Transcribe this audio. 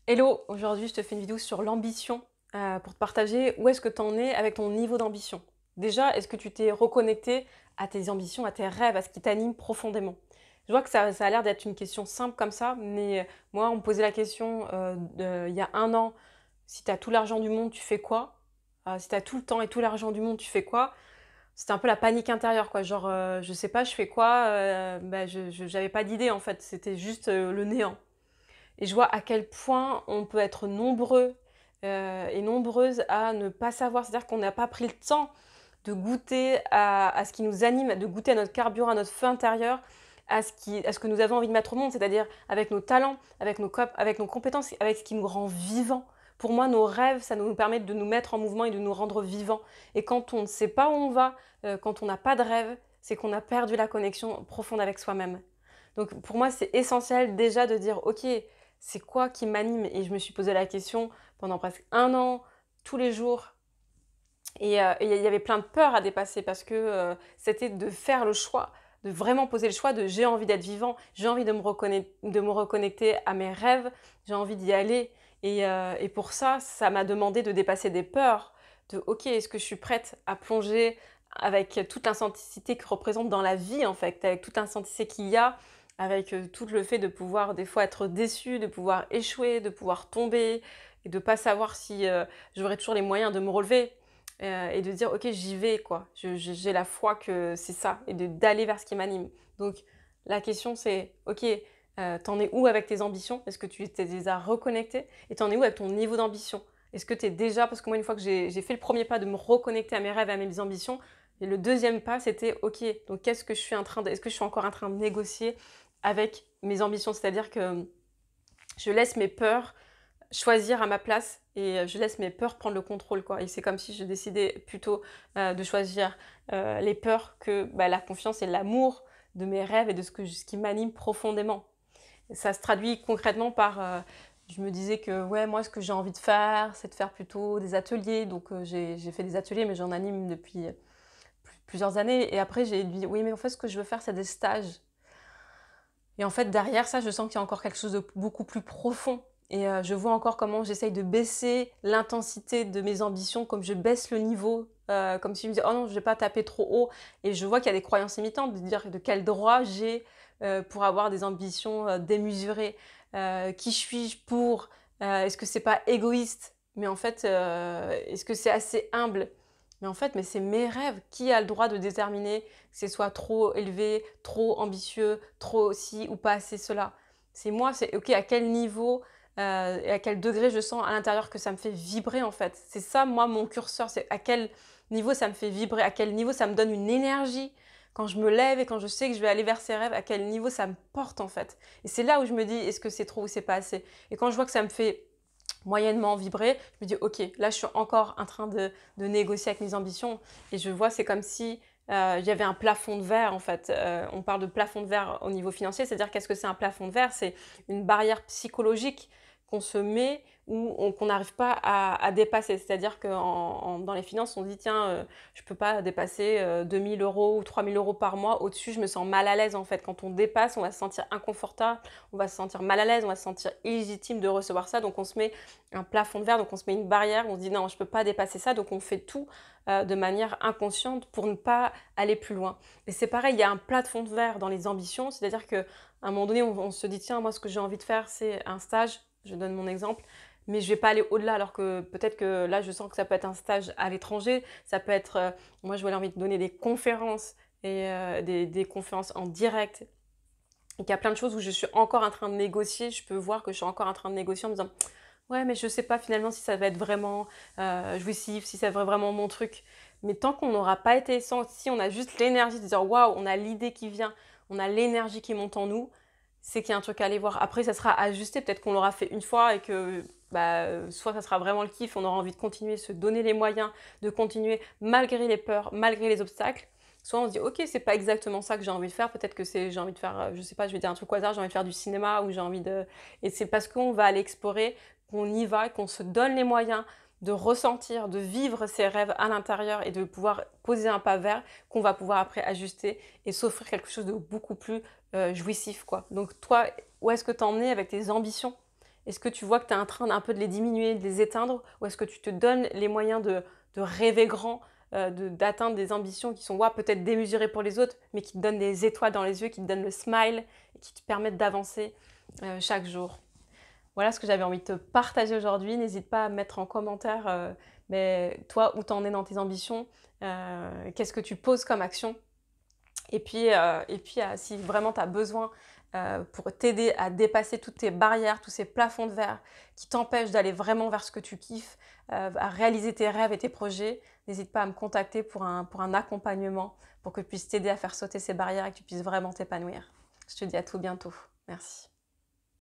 Hello, aujourd'hui je te fais une vidéo sur l'ambition pour te partager où est-ce que tu en es avec ton niveau d'ambition. Déjà, est-ce que tu t'es reconnecté à tes ambitions, à tes rêves, à ce qui t'anime profondément? Je vois que ça a l'air d'être une question simple comme ça, mais moi on me posait la question il y a un an, si tu as tout l'argent du monde, tu fais quoi? Si tu as tout le temps et tout l'argent du monde, tu fais quoi? C'était un peu la panique intérieure, quoi. Genre, je sais pas, je fais quoi? J'avais pas d'idée en fait, c'était juste le néant. Et je vois à quel point on peut être nombreux et nombreuses à ne pas savoir. C'est-à-dire qu'on n'a pas pris le temps de goûter à ce qui nous anime, de goûter à notre carburant, à notre feu intérieur, à ce que nous avons envie de mettre au monde, c'est-à-dire avec nos talents, avec nos compétences, avec ce qui nous rend vivants. Pour moi, nos rêves, ça nous permet de nous mettre en mouvement et de nous rendre vivants. Et quand on ne sait pas où on va, quand on n'a pas de rêve, c'est qu'on a perdu la connexion profonde avec soi-même. Donc pour moi, c'est essentiel déjà de dire, ok, c'est quoi qui m'anime? Et je me suis posé la question pendant presque un an, tous les jours. Et il y avait plein de peurs à dépasser parce que c'était de faire le choix, de vraiment poser le choix de j'ai envie d'être vivant, j'ai envie de me reconnecter à mes rêves, j'ai envie d'y aller. Et pour ça, ça m'a demandé de dépasser des peurs, de ok, est-ce que je suis prête à plonger avec toute l'intensité que représente dans la vie en fait, avec toute l'intensité qu'il y a, avec tout le fait de pouvoir des fois être déçu, de pouvoir échouer, de pouvoir tomber et de pas savoir si j'aurai toujours les moyens de me relever. Et de dire ok, j'y vais quoi, j'ai la foi que c'est ça et d'aller vers ce qui m'anime. Donc la question c'est ok, t'en es où avec tes ambitions? Est-ce que tu t'es déjà reconnecté? Et t'en es où avec ton niveau d'ambition? Est-ce que t'es déjà, parce que moi une fois que j'ai fait le premier pas de me reconnecter à mes rêves et à mes ambitions, et le deuxième pas c'était ok, donc qu'est-ce que je suis en train de, est-ce que je suis encore en train de négocier avec mes ambitions? C'est-à-dire que je laisse mes peurs choisir à ma place et je laisse mes peurs prendre le contrôle quoi. Et c'est comme si je décidais plutôt de choisir les peurs que la confiance et l'amour de mes rêves et de ce qui m'anime profondément. Et ça se traduit concrètement par je me disais que ouais, moi ce que j'ai envie de faire c'est de faire plutôt des ateliers, donc j'ai fait des ateliers mais j'en anime depuis plusieurs années. Et après j'ai dit oui, mais en fait ce que je veux faire c'est des stages. Et en fait, derrière ça, je sens qu'il y a encore quelque chose de beaucoup plus profond. Et je vois encore comment j'essaye de baisser l'intensité de mes ambitions, comme je baisse le niveau, comme si je me disais, oh non, je vais pas taper trop haut. Et je vois qu'il y a des croyances limitantes, de dire de quel droit j'ai pour avoir des ambitions démesurées. Qui suis-je pour est-ce que c'est pas égoïste? Mais en fait, est-ce que c'est assez humble? Mais en fait, mais c'est mes rêves. Qui a le droit de déterminer que ce soit trop élevé, trop ambitieux, trop ci ou pas assez cela? C'est moi, c'est ok, à quel niveau et à quel degré je sens à l'intérieur que ça me fait vibrer en fait. C'est ça, moi, mon curseur, c'est à quel niveau ça me fait vibrer, à quel niveau ça me donne une énergie. Quand je me lève et quand je sais que je vais aller vers ces rêves, à quel niveau ça me porte en fait. Et c'est là où je me dis, est-ce que c'est trop ou c'est pas assez? Et quand je vois que ça me fait moyennement vibrer, je me dis ok, là je suis encore en train de négocier avec mes ambitions et je vois c'est comme si il y avait un plafond de verre en fait. On parle de plafond de verre au niveau financier, c'est-à-dire qu'est-ce que c'est un plafond de verre? C'est une barrière psychologique qu'on se met ou qu'on n'arrive pas à dépasser. C'est-à-dire que dans les finances, on dit tiens, je ne peux pas dépasser 2000 euros ou 3000 euros par mois. Au-dessus, je me sens mal à l'aise en fait. Quand on dépasse, on va se sentir inconfortable, on va se sentir mal à l'aise, on va se sentir illégitime de recevoir ça. Donc on se met un plafond de verre, donc on se met une barrière, on se dit non, je ne peux pas dépasser ça. Donc on fait tout de manière inconsciente pour ne pas aller plus loin. Et c'est pareil, il y a un plafond de verre dans les ambitions, c'est-à-dire qu'à un moment donné, on se dit tiens, moi ce que j'ai envie de faire, c'est un stage, je donne mon exemple, mais je vais pas aller au-delà, alors que peut-être que là, je sens que ça peut être un stage à l'étranger, ça peut être, moi, j'aurais envie de donner des conférences et des conférences en direct. Et qu'il y a plein de choses où je suis encore en train de négocier, je peux voir que je suis encore en train de négocier en me disant ouais, mais je sais pas finalement si ça va être vraiment jouissif, si ça va être vraiment mon truc. Mais tant qu'on n'aura pas été senti, on a juste l'énergie de dire waouh, on a l'idée qui vient, on a l'énergie qui monte en nous, c'est qu'il y a un truc à aller voir. Après, ça sera ajusté, peut-être qu'on l'aura fait une fois et que soit ça sera vraiment le kiff, on aura envie de continuer, se donner les moyens de continuer malgré les peurs, malgré les obstacles. Soit on se dit ok, c'est pas exactement ça que j'ai envie de faire, peut-être que c'est j'ai envie de faire, je sais pas, je vais dire un truc au hasard, j'ai envie de faire du cinéma ou j'ai envie de. Et c'est parce qu'on va aller explorer qu'on y va, qu'on se donne les moyens de ressentir, de vivre ses rêves à l'intérieur et de pouvoir poser un pas vers, qu'on va pouvoir après ajuster et s'offrir quelque chose de beaucoup plus jouissif, quoi. Donc toi, où est-ce que tu en es avec tes ambitions? Est-ce que tu vois que tu es en train d'un peu de les diminuer, de les éteindre? Ou est-ce que tu te donnes les moyens de rêver grand, d'atteindre des ambitions qui sont ouais, peut-être démesurées pour les autres, mais qui te donnent des étoiles dans les yeux, qui te donnent le smile et qui te permettent d'avancer chaque jour? Voilà ce que j'avais envie de te partager aujourd'hui. N'hésite pas à mettre en commentaire mais toi, où tu en es dans tes ambitions, qu'est-ce que tu poses comme action et puis, si vraiment tu as besoin pour t'aider à dépasser toutes tes barrières, tous ces plafonds de verre qui t'empêchent d'aller vraiment vers ce que tu kiffes, à réaliser tes rêves et tes projets, n'hésite pas à me contacter pour un accompagnement, pour que je puisse t'aider à faire sauter ces barrières et que tu puisses vraiment t'épanouir. Je te dis à tout bientôt. Merci.